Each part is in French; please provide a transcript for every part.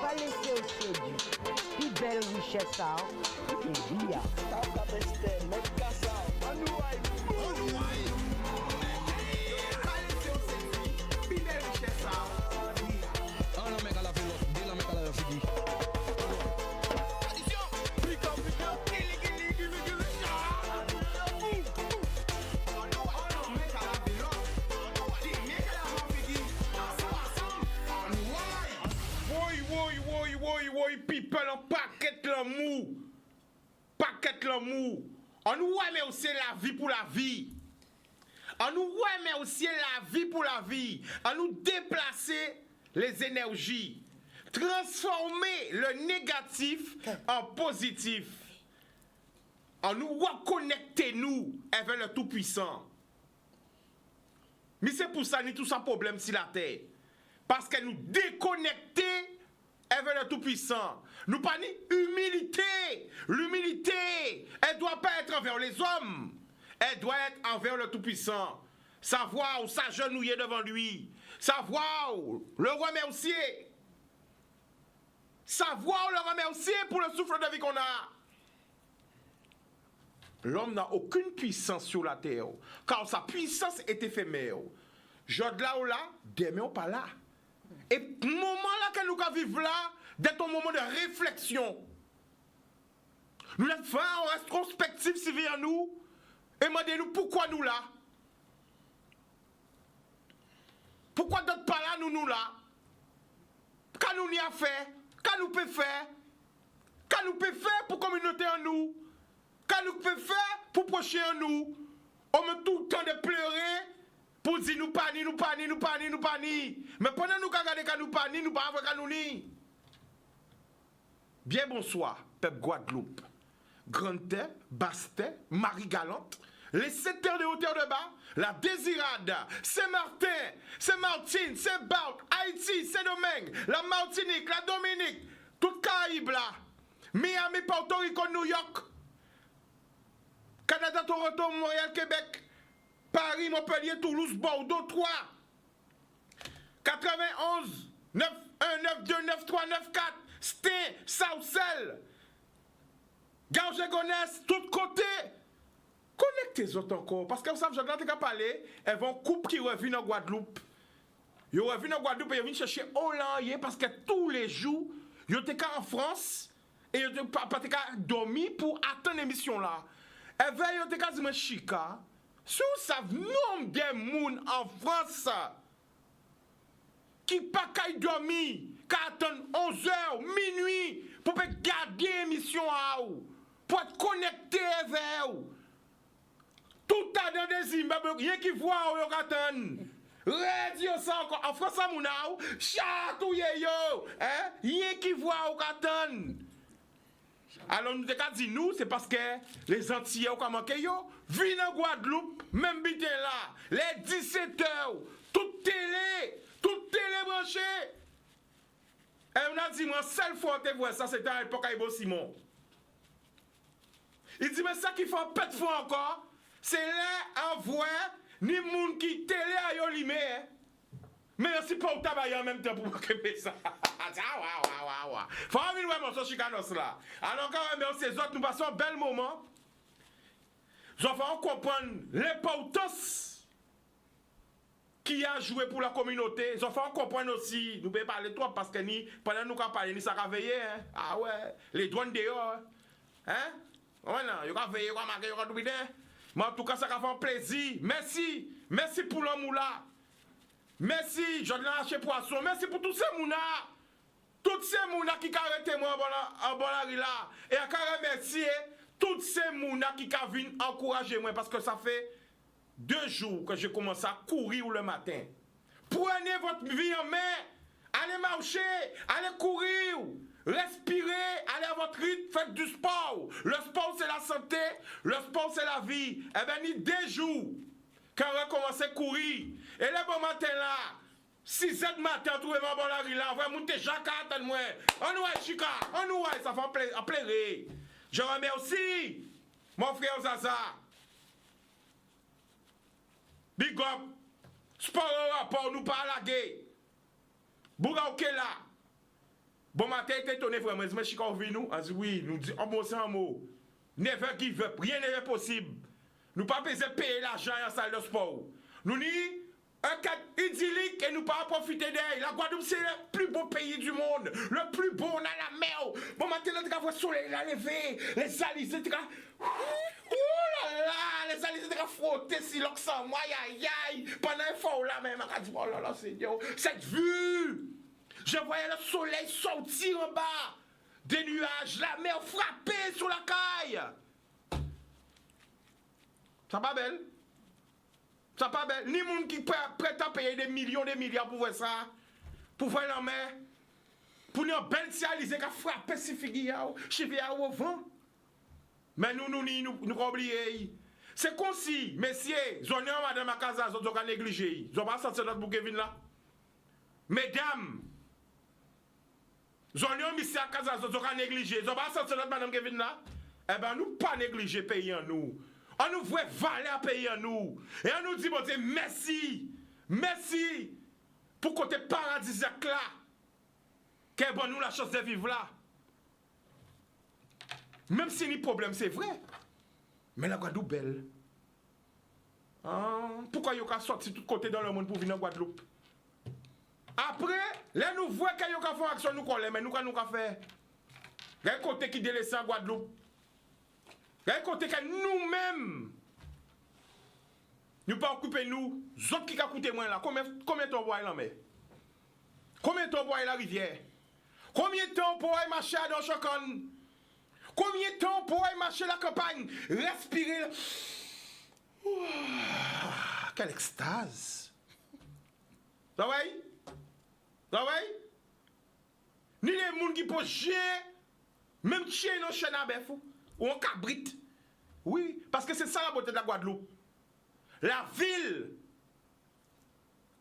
Pas laisser au séduit. Plus belle richesse, ça. Et bien. People en paquet l'amour. Paquet l'amour. On nous mais aussi la vie pour la vie. On nous mais aussi la vie pour la vie. On nous déplacer les énergies. Transformer le négatif en positif. On nous reconnecter nous avec le Tout-Puissant. Mais c'est pour ça que tout ça problème sur la terre. Parce que nous déconnecter avec le Tout-Puissant. Nous pas ni humilité. L'humilité, elle ne doit pas être envers les hommes. Elle doit être envers le Tout-Puissant. Savoir où s'agenouiller devant lui. Savoir le remercier. Savoir le remercier pour le souffle de vie qu'on a. L'homme n'a aucune puissance sur la terre. Car sa puissance est éphémère. Jod là ou là, demain ou pas là. Et le moment là que nous vivons là, d'être un moment de réflexion. Nous devons faire en rétrospective si vient nous et demandez-nous pourquoi nous là. Pourquoi d'autres pas là, nous là. Qu'à nous n'y a fait, qu'à nous peut faire, qu'à nous peut faire pour communauté en nous, qu'à nous peut faire pour procher en nous. On met tout le temps de pleurer pour dire nous pas ni, nous pas ni, nous pas ni, nous pas ni. Mais pendant nous regarder qu'à nous pas ni, nous pas avoir qu'à nous ni. Bien bonsoir, peuple Guadeloupe. Grande-Terre, Basse-Terre, Marie-Galante, les 7 terres de hauteur de bas, la Désirade, Saint-Martin, Saint-Martine, Saint-Barth, Haïti, Saint-Domingue, la Martinique, la Dominique, toute Caraïbe là, Miami, Porto Rico, New York, Canada, Toronto, Montréal, Québec, Paris, Montpellier, Toulouse, Bordeaux, 3, 91, 9, 1, 9, 2, 9, 3, 9, 4, Sté, Saucelle, Gauche-Gonesse, tout côté. Connectez les autres encore. Parce que vous savez, je vais parler, elles vont couper qui reviennent en Guadeloupe. Ils reviennent en Guadeloupe et ils viennent chercher Hollande parce que tous les jours, ils étaient en France et ils n'ont pas dormi pour attendre l'émission là. Et bien, ils étaient quasiment chica. Si vous savez, nombre de monde en France qui pas qu'à dormir, qui attendent 11h, minuit, pour garder l'émission à vous, pour être connecté avec vous. Tout à dans des Zimbabwe, rien qui voit ou attend. Radio ça encore en France à Mounao, chatouye yo, hein? Rien qui voit ou attend. Alors nous avons dit nous, c'est parce que les Antillais ont manqué yo, viennent en Guadeloupe, même bité là, les 17h, toute télé branchée. Et on a dit moi seule fois que voir ça c'était à l'époque Ibo Simon. Il dit mais ça qui fait un peu de fois encore. C'est là en voix, ni moun qui télé à yo limé. Mais si pas au tabac en même temps pour m'occuper ça. Faut venir voir mon chicanos là. Alors quand même ces autres nous passons un bel moment. Nous allons comprendre l'importance qui a joué pour la communauté. Nous allons comprendre aussi, nous pouvons parler toi parce que ni pendant nous qu'on parle ni ça va veiller hein. Ah ouais, les douanes dehors. Hein? Voilà, il va veiller, il va marquer, il va douiller. Mais en tout cas, ça va faire un plaisir. Merci. Merci pour l'amour là. Merci, je l'ai lâché poisson. Merci pour tous ces mounas. Tous ces mounas qui arrêtent moi en bon là. Et à remercier tous ces mounas qui viennent encourager moi parce que ça fait 2 jours que je commence à courir le matin. Prenez votre vie en main. Allez marcher. Allez courir. Respirez, allez à votre rythme, faites du sport. Le sport c'est la santé, le sport c'est la vie. Eh bien, il y a 2 jours quand on va commencer à courir. Et le bon matin là, 6h du matin, on trouve ma bonne là, on va monter Jacques, attends-moi. On nous est chica, on nous est, ça fait un plaisir. Je remercie Mon frère Zaza. Big up. Sport au rapport, nous pas la guerre. Bouga ok là. Bon matin, t'es étonné vraiment. Mais je suis convaincu nous. On dit oui, nous dit en bon sens mot. Never give up. Rien n'est possible. Nous pas besoin de payer l'argent en salle de sport. Nous ni un cadre idyllique et nous pas profiter d'elle. La Guadeloupe, c'est le plus beau pays du monde. Le plus beau, on a la mer. Bon matin, on a le soleil, la levé. Les alizés, ouh là là, les alizés, frottés si l'oxan, moi, aïe aïe. Pendant un fort là même, on a dit, oh là là, Seigneur, cette vue. Je voyais le soleil sortir en bas. Des nuages, la mer frappée sur la caille. Ça pas belle? Ça pas belle? Ni monde qui prête à payer des millions, des milliards pour voir ça. Pour voir la mer. Pour nous belle cialisée qui a frappé ces figues, cheveux au vent. Mais nous pas oublier. C'est comme si, messieurs, zone madame à casa, ils ont négligé. Ils ont pas senti notre bouquet là. Mesdames, zone monsieur à casa, ils ont négligé. Ils ont pas senti notre madame Kevin là. Eh ben, nous pas négliger payer en nous. On nous voit valeur payer en nous. Et on nous dit, bon Dieu, merci. Merci. Pour côté paradisiaque là. Qu'est bon nous la chance de vivre là. Même si les problèmes, c'est vrai. Mais la Guadeloupe belle. Pourquoi il y a sorti tout côté dans le monde pour venir en Guadeloupe? Après, là nous voyons qu'il y a fait action nous collons, mais nous qu'à faire. Il y a un côté qui délaisse en Guadeloupe. Il y a un côté que nous-mêmes, nous pas occuper nous, autres qui a coûté moins là. Combien de temps pour aller en mer? Combien de temps pour aller la rivière? Combien de temps pour aller marcher dans Chacon? Combien de temps pour aller marcher la campagne? Respirer. Ouah, quelle extase! Ça va? Ça va? Ni les gens qui posent chien, même chien dans chien à bœuf ou un cabrit. Oui, parce que c'est ça la beauté de la Guadeloupe. La ville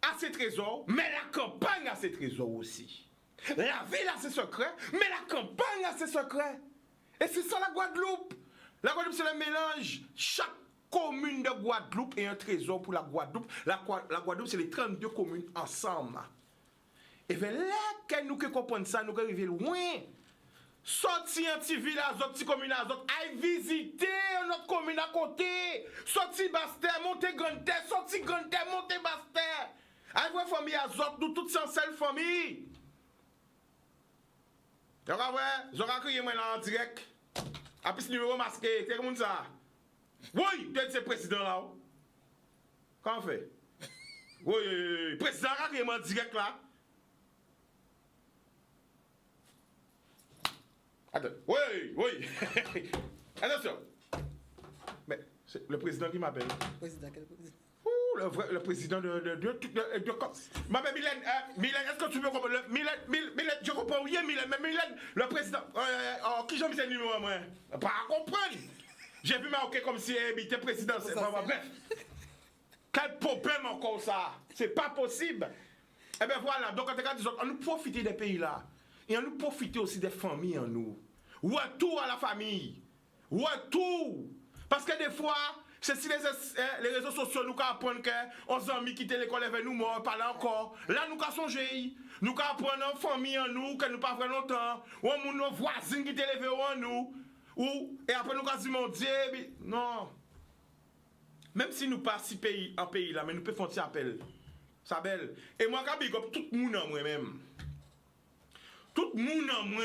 a ses trésors, mais la campagne a ses trésors aussi. La ville a ses secrets, mais la campagne a ses secrets. Et c'est ça la Guadeloupe. La Guadeloupe, c'est le mélange. Chaque commune de Guadeloupe est un trésor pour la Guadeloupe. La Guadeloupe, c'est les 32 communes ensemble. Et bien là, quand nous comprenons ça, nous arrivons loin. Sortir un petit village, autre petit commune, aille visiter notre commune à côté. Sortir Bastère, monter Grande Terre, sortir Grande Terre, monter Bastère. Aille voir famille à Zot, nous toutes sans seule famille. J'aurais crié moi là en direct. Après ce numéro masqué, c'est comme ça. Oui, tu es le président là. Comment on fait? Oui, président a crié moi en direct là. Attends, oui. Attention. Mais c'est le président qui m'appelle. Président, quel président? Le président de Maman Mylène, est-ce que tu veux comprendre? Mylène, je comprends rien, Mylène, mais Mylène, le président. Qui j'aime ce numéro, moi? Pas à comprendre. J'ai vu marquer comme si il était président. Bref. Quel problème encore ça? C'est pas possible. Eh bien voilà, donc on nous profite des pays là. Et on nous profite aussi des familles en nous. Retour à la famille. Retour. Parce que des fois, c'est si les réseaux sociaux nous apprennent que nos amis quittent l'école avec nous morts, pas là encore. Là, nous avons songé. Nous apprenons nos familles en nous, que nous pas fait longtemps. Ou nos voisins qui étaient élevés en nous. Et après, nous avons dit, mon Dieu, non. Même si nous pas si pays en pays là, mais nous pouvons faire un appel. Ça belle. Et moi, je big up tout le monde en moi-même. Tout le monde en moi.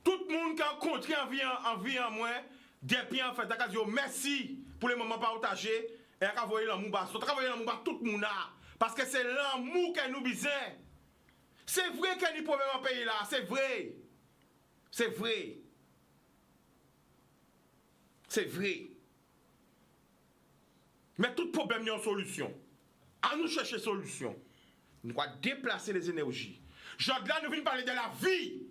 Tout le monde qui a rencontré en vie en moi. Depuis en fait, je dis merci pour les moments partagés. Et je voyé l'amour bas. Je voyé l'amour bas tout le monde là. Parce que c'est l'amour que nous besoin. C'est vrai qu'il y a des problèmes en pays là. C'est vrai. C'est vrai. C'est vrai. Mais tout problème, il y a une solution. À nous chercher solution. Nous devons déplacer les énergies. Genre là, nous venons parler de la vie.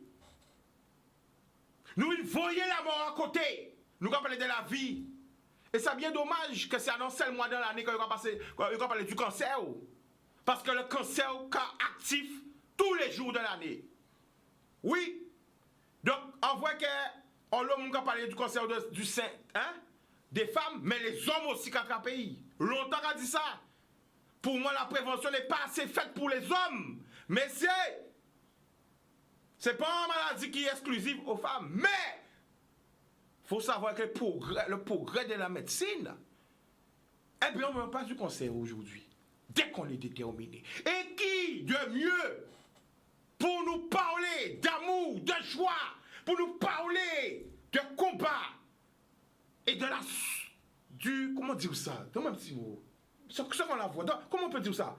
Nous voyons la mort à côté. Nous allons parler de la vie. Et c'est bien dommage que c'est annoncé le mois dans l'année qu'on va parler du cancer. Parce que le cancer est actif tous les jours de l'année. Oui. Donc, on voit que on va parler du cancer du sein. Hein? des femmes, mais les hommes aussi qui ont pays. Longtemps qu'a dit ça. Pour moi, la prévention n'est pas assez faite pour les hommes. Mais c'est pas une maladie qui est exclusive aux femmes. Mais il faut savoir que le progrès de la médecine, eh bien, on ne veut pas du conseil aujourd'hui. Dès qu'on est déterminé. Et qui de mieux pour nous parler d'amour, de joie, pour nous parler de combat et de comment dire ça? Dans un petit mot. Ce qu'on la voit. Comment on peut dire ça?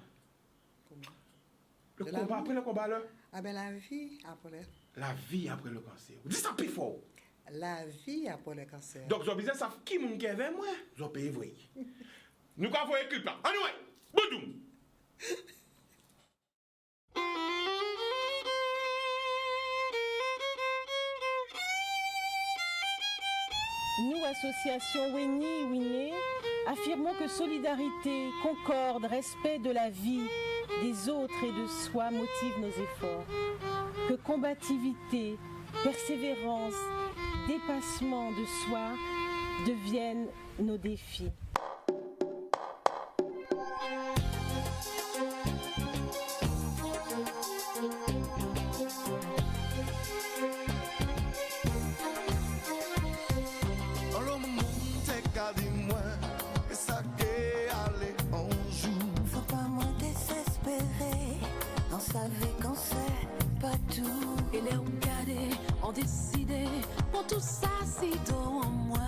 Le combat après le combat là? Ah ben la vie après. La vie après le cancer. Dis ça plus fort. La vie après le cancer. Donc, je disais, ça qui moun qui est avec moi? Je paye vrai. Nous avons un clip là. Anyway, Boudoum. Nous, association Weni Winé, affirmons que solidarité, concorde, respect de la vie, des autres et de soi motivent nos efforts. Que combativité, persévérance, dépassement de soi deviennent nos défis. Décidé pour tout ça, c'est en moi.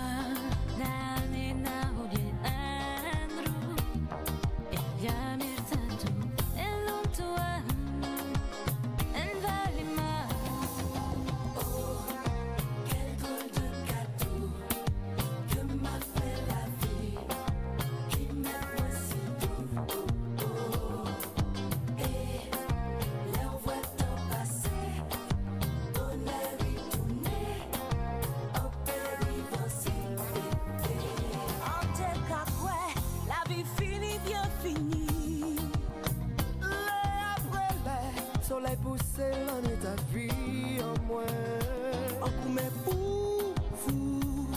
Soleil poussé l'année ta vie en moi. En coup mais pour vous,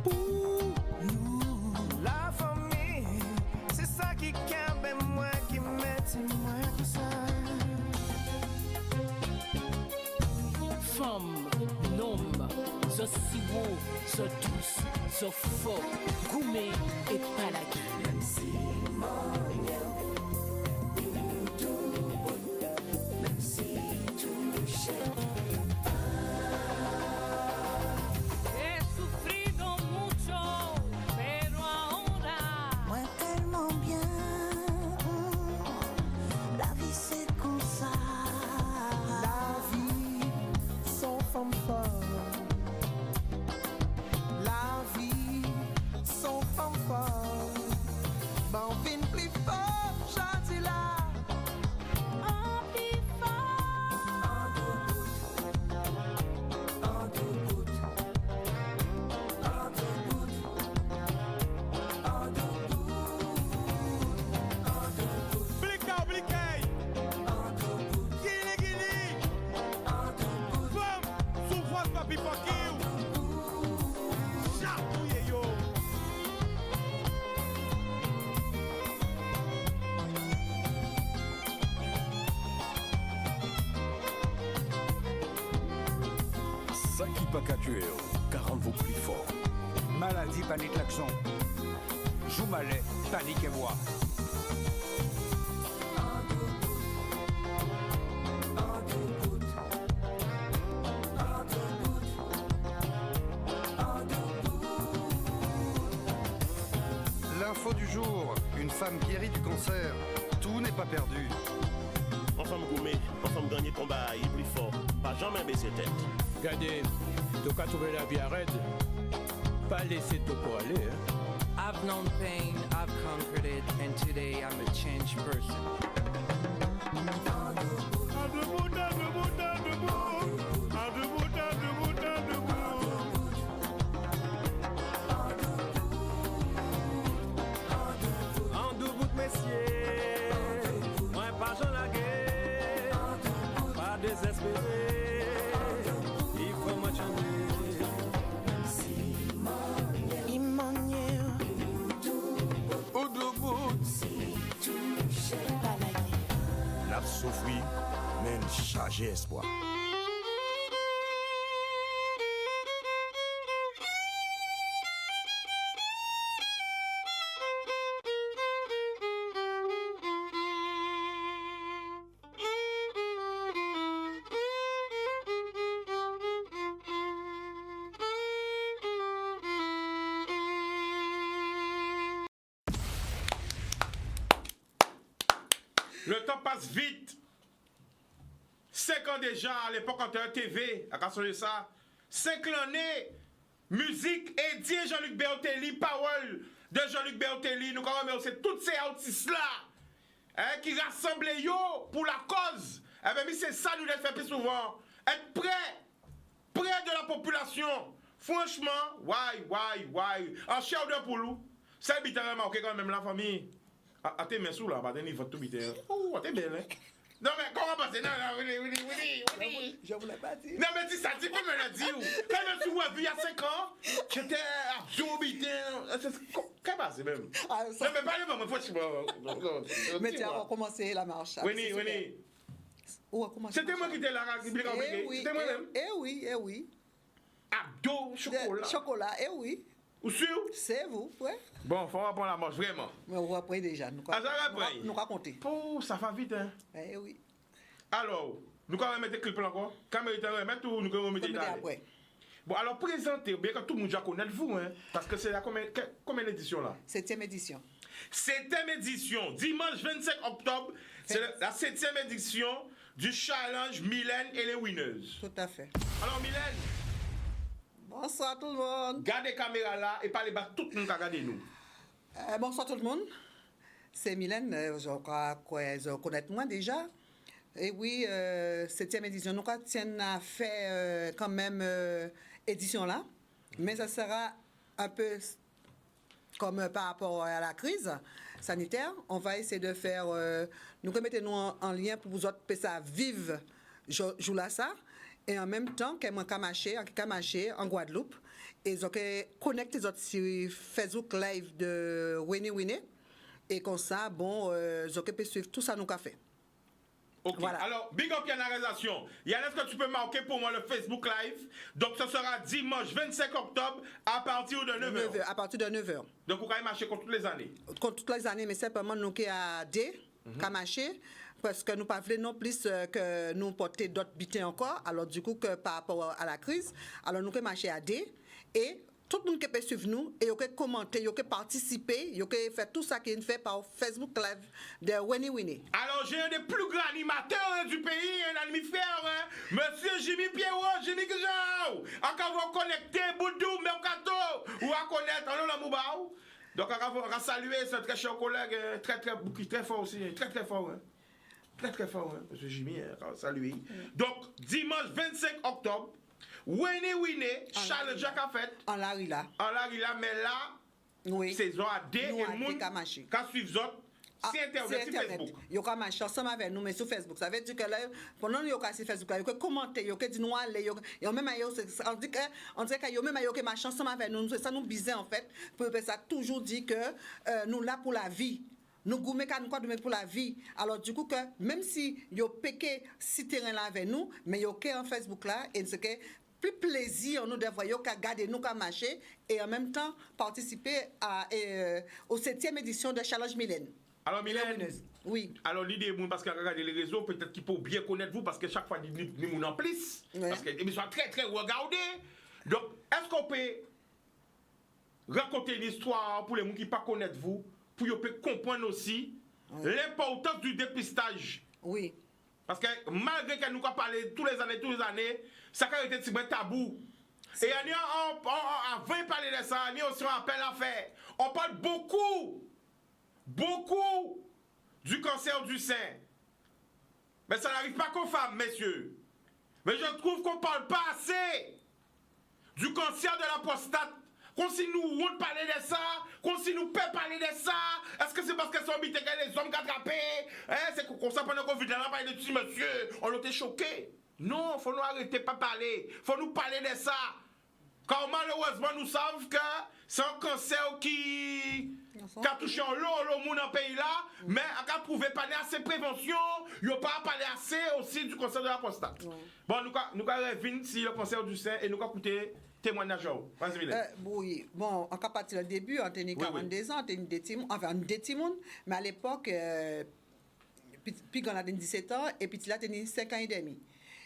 pour nous. La famille, c'est ça qui cambe moi, qui met moi tout ça. Femme, homme, so si beau, so douce, so fort, gourmet et palagi. Même si ça qui pas qu'à tuer, 40 vaut plus fort. Maladie, panique, l'accent. Joumalet, panique et voix. L'info du jour, une femme guérie du cancer. Tout n'est pas perdu. Ensemble gourmet, ensemble gagner combat, il est plus fort. Pas jamais baisser tête. Regardez, tu as trouvé la vie arrête. Pas laisser tout pour aller. I've known pain, I've conquered it, and today I'm a changed person. Il manque fruits, mais chargé espoir. Le temps passe vite. 5 ans déjà, à l'époque, quand on TV, à cause de ça. 5 années, musique, Eddie Jean-Luc Bertelli, parole de Jean-Luc Bertelli. Nous remercions tous ces artistes-là qui rassemblent yo pour la cause. Eh bien, c'est ça nous devons faire plus souvent. Être près de la population. Franchement, why. En chair de poulou, c'est bien marqué quand même la famille. Ah, t'es sous là, t'es niveau tout bité. Oh, t'es bien, hein? Non, mais comment passer? Non, oui. Je voulais pas dire. Non, mais dis ça, dis quoi me l'a dit? Quand je me suis vu il y a 5 ans, j'étais absorbé. Qu'est-ce passe même? Non, mais parlez-moi, il faut que je mais tu as recommencé la marche. Oui. C'était moi qui étais là, qui était compliqué. C'était moi-même. Eh oui. Abdo, chocolat. Chocolat, oui. Ou sûr? C'est vous, ouais. Bon, faut reprendre la marche, vraiment. Mais on va après déjà. Nous raconter. Oh, ça va vite, hein? Eh oui. Alors, nous allons mettre le clip encore. Quand nous allons remettre ou nous allons remettre après? Bon, alors présentez, bien que tout le monde connaît vous, hein? Parce que c'est la combien d'édition là? 7e édition. 7e édition, dimanche 25 octobre, c'est la 7e édition du challenge Mylène et les Winners. Tout à fait. Alors, Mylène. Bonsoir tout le monde. Gardez la caméra là et parlez bas tout le monde qui regarde nous. Bonsoir tout le monde. C'est Mylène, je crois que connaître moi déjà. Et oui, 7e édition. Nous tiens à faire quand même édition là. Mais ça sera un peu comme par rapport à la crise sanitaire. On va essayer de faire, nous mettez-nous en lien pour vous autres, pour ça vive, joue là ça. Et en même temps, qu'elle m'a camaché en Guadeloupe. Et ils ont connecté les autres sur Facebook Live de Winnie. Et comme ça, bon, ils ont pu suivre tout ça nous qu'a fait. Ok, voilà. Alors, big up Yann la réalisation. Yann, est-ce que tu peux marquer pour moi le Facebook Live? Donc, ce sera dimanche 25 octobre à partir de 9h. À partir de 9h. Donc, vous allez marcher contre toutes les années? Contre toutes les années, mais simplement nous qui a D, qu'à marcher. Parce que nous ne pouvons non plus que nous porter d'autres bitins encore. Alors, du coup, que par rapport à la crise, alors nous pouvons marcher à D. Et tout le monde qui peut suivre nous, et qui peut commenter, qui peut participer, qui peut faire tout ça qui est fait par Facebook Live de Winnie. Alors, j'ai un des plus grands animateurs du pays, un mammifère, Monsieur Jimmy Pierrot, Jimmy Kijao. Encore vous connecter, Boudou, Mercato, ou à connaître, alors la Moubaou. Donc, on va saluer ce très cher collègue, très fort aussi, très fort. Très fort, hein, M. Jimmy, salut. Donc, dimanche 25 octobre, Winnie, Charles Jacques a fait. En Larila, mais là, oui. Saison à D et monde qui suivent autres. C'est Internet, sur Facebook. Ils ont marché ensemble avec nous, mais sur Facebook. Ça veut dire que là, pendant qu'ils ont sur Facebook, ils ont commenté, ils ont dit nous aller, ils ont même on dit qu'ils ont même marché ensemble avec nous. C'est ça nous biser en fait. Ça toujours dit que nous là pour la vie. Nous goumé pour la vie. Alors du coup que même si yo péqué si terrain là avec nous, mais yo en Facebook là et c'est que plus plaisir nous de voir yo qu'à garder nous qu'à marcher et en même temps participer à au 7e édition de Challenge Mylène. Alors Mylène, oui. Alors l'idée parce qu'à regarder les réseaux peut-être qu'il faut bien connaître vous parce que chaque fois nous en plus parce que l'émission est très regardée. Donc est-ce qu'on peut raconter une histoire pour les gens qui pas connaissent vous? Pour qu'ils comprendre aussi l'importance du dépistage. Oui. Parce que malgré que nous avons parlé tous les années, ça a été un tabou. Et avant de parler de ça, nous aussi un appel à faire. On parle beaucoup du cancer du sein. Mais ça n'arrive pas qu'aux femmes, messieurs. Mais je trouve qu'on ne parle pas assez du cancer de la prostate. Comme si nous on parler de ça, comme si nous peut parler de ça. Est-ce que c'est parce que sont habité que les hommes qui attrapés? C'est comme ça pendant qu'on vit dans la parler de tout monsieur, on était choqués. Non, faut nous arrêter pas parler. Faut nous parler de ça. Car malheureusement nous savons que c'est un cancer qui Qui a touché en l'eau monde dans le pays là, mais qui a prouvé pas assez prévention, il n'a pas parlé assez aussi du conseil de la prostate. Bon, nous allons revenir sur le conseil du sein et nous allons écouter témoignage. Vas-y, Mylène. Oui, bon, en partir du début, on tenait 42 ans, on tenait des timons, mais à l'époque, puis quand on a 17 ans, et puis là, on tenait 5 ans et demi.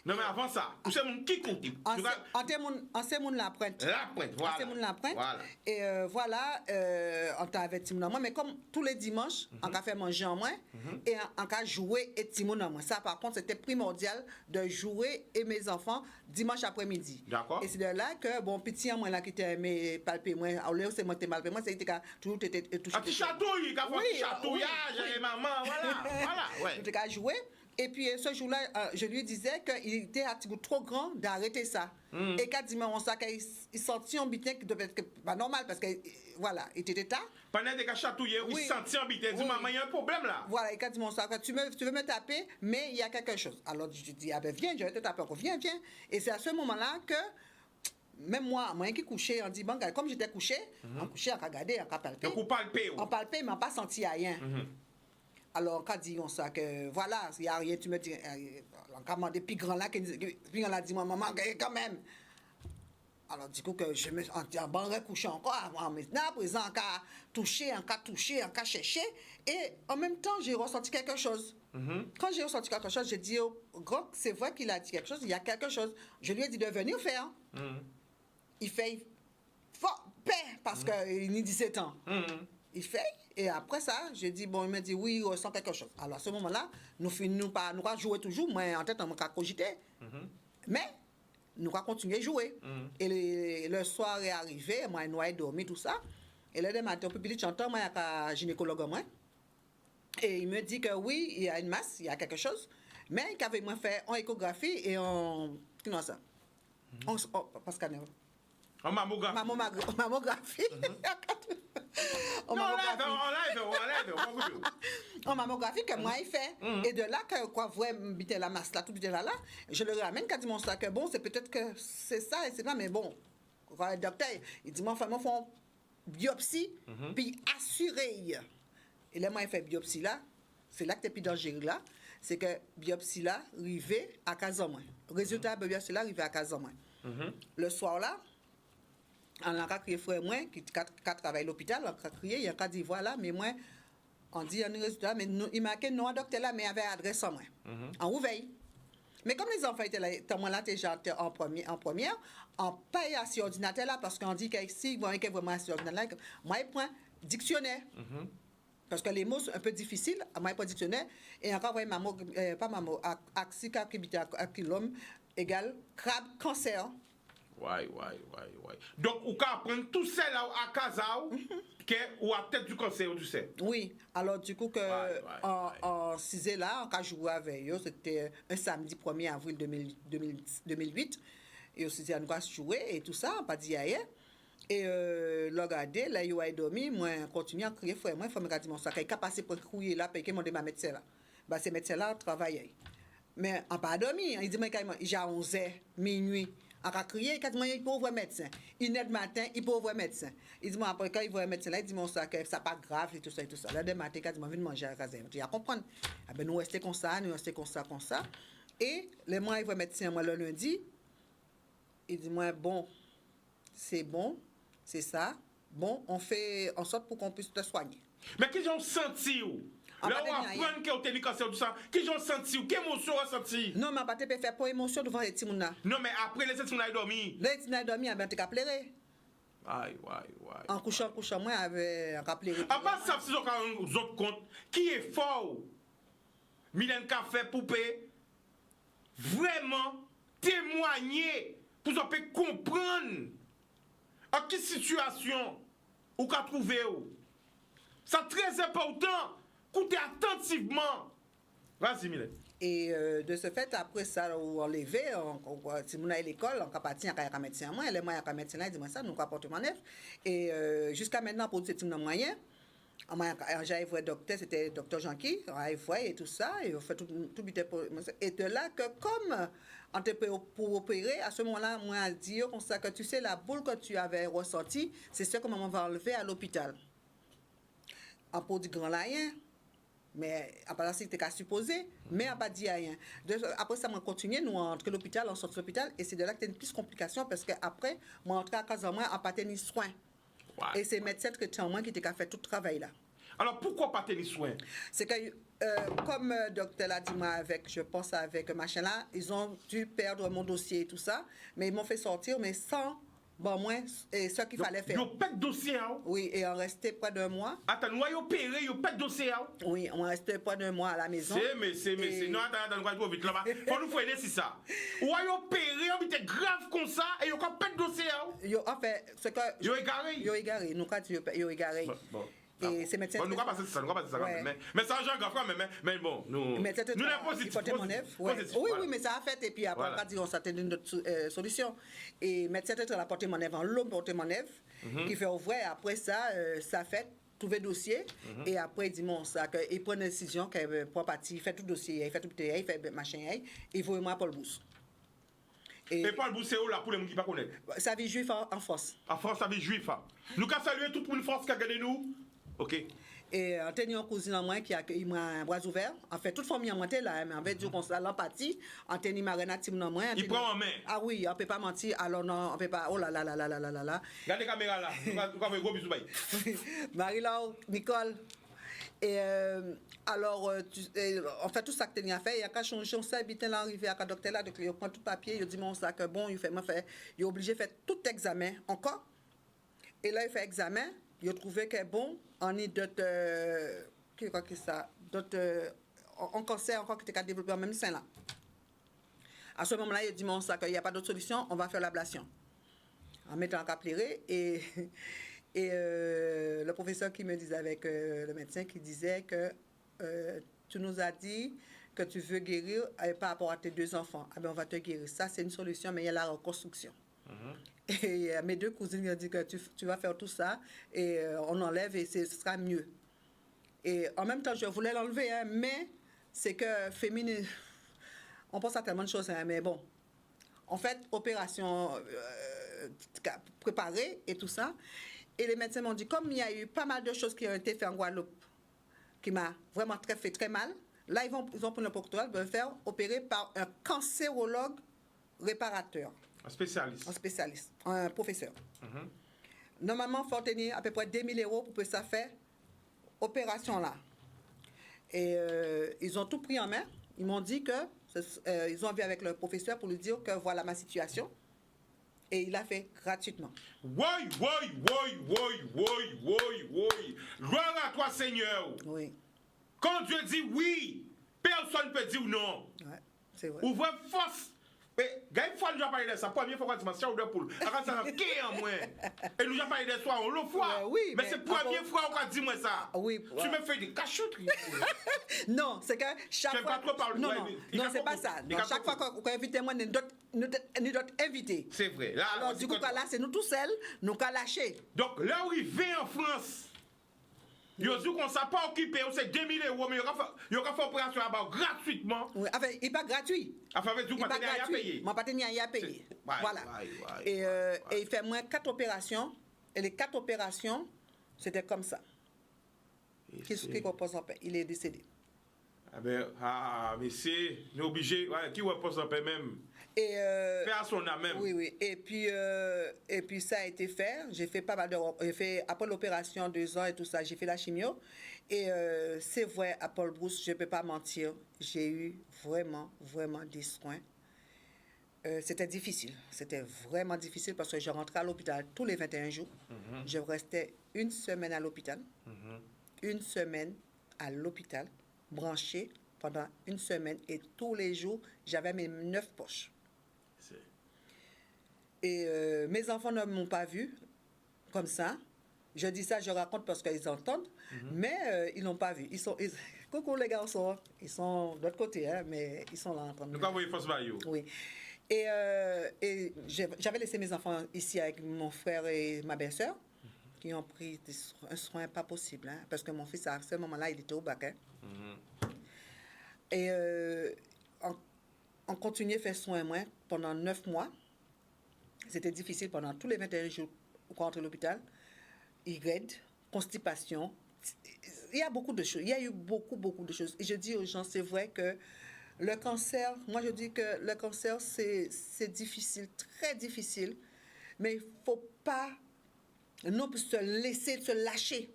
Non, mais avant ça, tout ce monde qui compte. Ancien monde l'apprenti. Voilà. Ancien monde l'apprenti. Voilà. Et voilà, on t'a avec Timon en moi, mais comme tous les dimanches, on a fait manger en moins et on a joué et Timon en moi. Ça, par contre, c'était primordial de jouer et mes enfants dimanche après-midi. D'accord. Et c'est de là que, bon, petit en moi là qui t'a aimé palper moi, alors c'est moi qui t'ai palpé moi, c'est que toujours t'étais touché. Un petit chatouille, qui a fait un petit chatouillage, et maman, voilà, ouais. Tu as joué. Et puis ce jour-là, je lui disais qu'il était un petit peu trop grand d'arrêter ça. Et quand il m'a ça, qu'il sentit un bitin qui devait être pas normal parce que, voilà, il était tard. Pendant que chatouillé, il sentit un bitin. Il dit, maman, il y a un problème là. Voilà, et quand il m'a ça, tu veux me taper, mais il y a quelque chose. Alors je dis, ah ben viens, je vais te taper encore, viens. Et c'est à ce moment-là que, même moi qui couchais, on dit, bon, comme j'étais couché, on couchait, on regardait, on palpait. Donc on palpait. On palpait, mais on n'a pas senti rien. Alors, quand dit on ça, que voilà, il n'y a rien, tu me dis, quand on des plus grands là, puis on a dit, maman, quand même. Alors, du coup, que je me suis en recouché encore, maintenant, à présent, on a touché, on a cherché, et en même temps, j'ai ressenti quelque chose. Quand j'ai ressenti quelque chose, j'ai dit au gros, c'est vrai qu'il a dit quelque chose, il y a quelque chose. Je lui ai dit de venir faire. Il fait fort paix, parce qu'il a 17 ans. Il fait, et après ça, j'ai dit, bon, il m'a dit, oui, il ressent quelque chose. Alors, à ce moment-là, nous allons jouer toujours, moi, en tête, on m'a cogité, mais nous allons continuer à jouer. Et le soir est arrivé, moi, nous avons dormi, tout ça, et le matin, on peut plus chanter, moi, il y a un gynécologue, moi, et il me dit que oui, il y a une masse, il y a quelque chose, mais qu'il avait fait en échographie et en, comment ça, pas scanner. En mammographie. Mammographie. En mammographie que moi il fait. Et de là que quoi voit la masse là, tout là, je le ramène quand il m'ont ça que bon, c'est peut-être que c'est ça et c'est pas, mais bon, le docteur, il dit moi font biopsie puis assuré. Et là moi il fait biopsie là, c'est là que t'es plus dangereux là, c'est que biopsie là arrivé à 15 ans moins. Résultat de biopsie là arrivé à 15 ans moins. Le soir là, on a crié frère moi qui travaille à l'hôpital, on a crié, il a dit voilà, mais moi on dit un résultat, mais il marquait non docteur là, mais avait adresse en moi. En réveil. Mais comme les enfants étaient là, là déjà en première, on paye à sur ordinateur là parce qu'on dit qu'ici, il y a vraiment sur ordinateur là, moi je prends dictionnaire. Parce que les mots sont un peu difficiles, moi je prends dictionnaire et encore axicarbitacilum égale crabe cancer. Ouais. Donc, on peut apprendre tout ça là à Kazao, ou à tête du conseil du sein. Oui, alors du coup, en 6 là, on a joué avec eux, c'était un samedi 1er avril 2008. Et aussi, on a joué et tout ça, on n'a pas dit ailleurs. Et le regardé, là, il a dormi, moi, je continue à crier, frère, moi, il faut me dire mon sac, il a passé pour crier là, parce que mon ma médecin là. Bah, ces médecins là travaillaient. Mais on n'a pas dormi, il dit, moi, j'ai 11h, minuit. On a crié, il peut ouvrir médecin. 1h du matin, il peut ouvrir médecin. Il dit, moi, après, quand il voit un médecin, là, il dit, mon ça, que ça pas grave, et tout ça. Là, le matin, quand il m'a vu manger à la caserne, il a compris. Ah ben, nous restons comme ça. Et le mois, il voit médecin, moi, le lundi, il dit, moi, bon, c'est ça. Bon, on fait en sorte pour qu'on puisse te soigner. Mais qu'ils ont senti où? Là, on apprend qu'il y a un télécancer du sang. Qu'ils ont senti où? Quelle émotion ont senti? Non, mais on ne peut pas faire pour émotion devant les petits mouna. Non, mais après, les petits mouna ont dormi. Les petits mouna ont dormi, on a pleuré. Aïe. En couchant, moi, on a pleuré. À part ça, si on a autres comptes, qui est fort? Mylène Café Poupée, vraiment témoigner pour qu'on puisse comprendre en quelle situation ou qu'a trouvé. C'est très important. Écoutez attentivement. Vas-y, Mylène. Et de ce fait, après ça, on levé, si on est à l'école, on a parti à un médecin. Moi, les moyens à un médecin là, dis-moi ça, nous apportons neuf. Et jusqu'à maintenant, pour ces moyens, j'avais vu le docteur, c'était le docteur Jean-Qui, on a vu et tout ça, et on fait tout et de là que comme on te pour opérer, à ce moment-là, moi, on a dit comme ça que tu sais, la boule que tu avais ressentie, c'est ce que maman va enlever à l'hôpital. en pour du grand là rien. Mais après ça, c'était qu'à supposer, mais on n'a pas dit rien. Après ça, on continue, nous entrons à l'hôpital, on sort de l'hôpital, et c'est de là que tu as une plus complication, parce qu'après, moi, entré à casa, moi, on n'a pas tenu soin. Et c'est médecin que tu as moi qui t'a fait tout le travail là. Alors pourquoi pas tenir soin? C'est que, comme le docteur l'a dit, moi, je pense avec machin là, ils ont dû perdre mon dossier et tout ça, mais ils m'ont fait sortir, mais sans. Bon, moi, et ce qu'il fallait faire. Ils n'ont pas de dossier, hein? Oui, et on restait près d'un mois. Attends, nous avons opéré, ils n'ont pas de dossier, hein? Oui, on restait près d'un mois à la maison. C'est. Non, attends, nous allons vite là-bas. Faut nous freiner, c'est ça. Ou avez opéré, on était grave comme ça, et ils n'ont pas de dossier, hein? En fait, c'est que. Ils ont égaré. Ils ont égaré. Nous, quand ils ont égaré. Bon. Et c'est médecin. Bon, nous ne pas passer ça, ouais. Mais ça, j'en grave quand même, mais bon, nous les positifs. Oui, mais ça a fait, et puis après, on va dire, on s'attend une autre solution. Et médecin a porté mon œuvre en l'homme, porté mon œuvre, qui fait ouvrir, après ça, ça fait, trouver dossier, et après, il dit, bon, ça, il prend une décision, qu'il prend partie, il fait tout dossier, il fait tout le il fait machin, il voit moi Paul Bousse. Et Paul Bousse, c'est où là pour les gens qui ne connaissent pas? Sa vie juive en France. En France, sa vie juive. Nous avons salué toute une France qui a gagné nous. OK. Et on tenait une cousine en moi qui a accueilli moi un bras ouvert. En fait, toute famille en moi était là, mais on veut dire qu'on a l'empathie. On tenait ma renative en moi. Il prend en main. Ah oui, on ne peut pas mentir. Alors non, on ne peut pas. Oh là là là là là là là là. Regardez la caméra là. Nous allons faire un gros bisou. Marie-Laure, Nicole. Et alors, on fait tout ça que tu as fait. Il y a qu'à changer, on s'est habité là, arrivé à la docteur là, donc il prend tout papier, il dit mon sac, bon, il est obligé de faire tout examen encore. Et là, il fait examen, il a trouvé que bon, on est d'autres, qu'est-ce que ça, d'autres, on cancer encore qui était développé en même sein là. À ce moment-là, il dit mon sac, il n'y a pas d'autre solution, on va faire l'ablation. En mettant un cap et le professeur qui me disait avec le médecin qui disait que tu nous as dit que tu veux guérir par rapport à tes 2 enfants. Ah ben on va te guérir. Ça, c'est une solution, mais il y a la reconstruction. Et mes 2 cousines ont dit que tu vas faire tout ça et on enlève et ce sera mieux. Et en même temps, je voulais l'enlever, hein, mais c'est que féminin, on pense à tellement de choses, hein, mais bon. En fait, opération préparée et tout ça. Et les médecins m'ont dit, comme il y a eu pas mal de choses qui ont été faites en Guadeloupe, qui m'a vraiment fait très mal, là, ils vont prendre le proctorat, ils vont faire opérer par un cancérologue réparateur. Un spécialiste. Un spécialiste, un professeur. Normalement, il faut tenir à peu près 2 000 € pour que ça fasse opération là. Et ils ont tout pris en main. Ils m'ont dit que, ils ont vu avec le professeur pour lui dire que voilà ma situation. Et il l'a fait gratuitement. Oui. Gloire à toi, Seigneur. Oui. Quand Dieu dit oui, personne ne peut dire non. Ouais, c'est vrai. Ouvrez force. Mais, une fois, nous avons parlé de ça. Première fois, quand tu m'as dit, de poule. Quand ça a qui en moi. Et nous avons parlé de ça, on le voit. Oui, mais c'est la première fois qu'on dit moi ça. Oui. Tu me fais des cachottes. Non, c'est que chaque fois. Pas trop parler. Non, c'est pas ça. Non, chaque fois qu'on invite moi, nous d'autres invités. C'est vrai. Là, alors, du coup, là, c'est nous tous seuls, nous qu'à lâcher. Donc, là où il vient en France, il dit qu'on ne s'est pas occupé, c'est 2 000 €, mais il y a fait opération là-bas gratuitement. Oui, enfin, il n'est pas gratuit. Enfin, il n'est pas gratuit. Mon partenaire y a payé. Voilà. Et il fait moins 4 opérations. Et les 4 opérations, c'était comme ça. Qu'est-ce qu'il repose en paix? Il est décédé. Mais c'est obligé. Qui repose en paix même? Fait à son âme même. Oui. Et puis ça a été fait. J'ai fait pas mal de. J'ai fait après l'opération 2 ans et tout ça. J'ai fait la chimio. Et c'est vrai, à Paul Brousse, je ne peux pas mentir. J'ai eu vraiment des soins. C'était difficile. C'était vraiment difficile parce que je rentrais à l'hôpital tous les 21 jours. Je restais 1 semaine à l'hôpital. 1 semaine à l'hôpital, branchée pendant 1 semaine. Et tous les jours, j'avais mes 9 poches. Et mes enfants ne m'ont pas vu comme ça. Je dis ça, je raconte parce qu'ils entendent, mais ils n'ont pas vu. Coucou les garçons, ils sont de l'autre côté, hein, mais ils sont là en train de... Donc, vous voyez Force Bayou. Oui. Et j'avais laissé mes enfants ici avec mon frère et ma belle-sœur, qui ont pris un soin pas possible, hein, parce que mon fils, à ce moment-là, il était au bac. Hein. Et on continuait à faire soin moi pendant 9 mois. C'était difficile pendant tous les 21 jours qu'on rentre à l'hôpital. Constipation. il y a beaucoup de choses. Il y a eu beaucoup de choses. Et je dis aux gens, c'est vrai que le cancer, moi je dis que le cancer, c'est difficile, très difficile, mais il ne faut pas non plus se laisser se lâcher.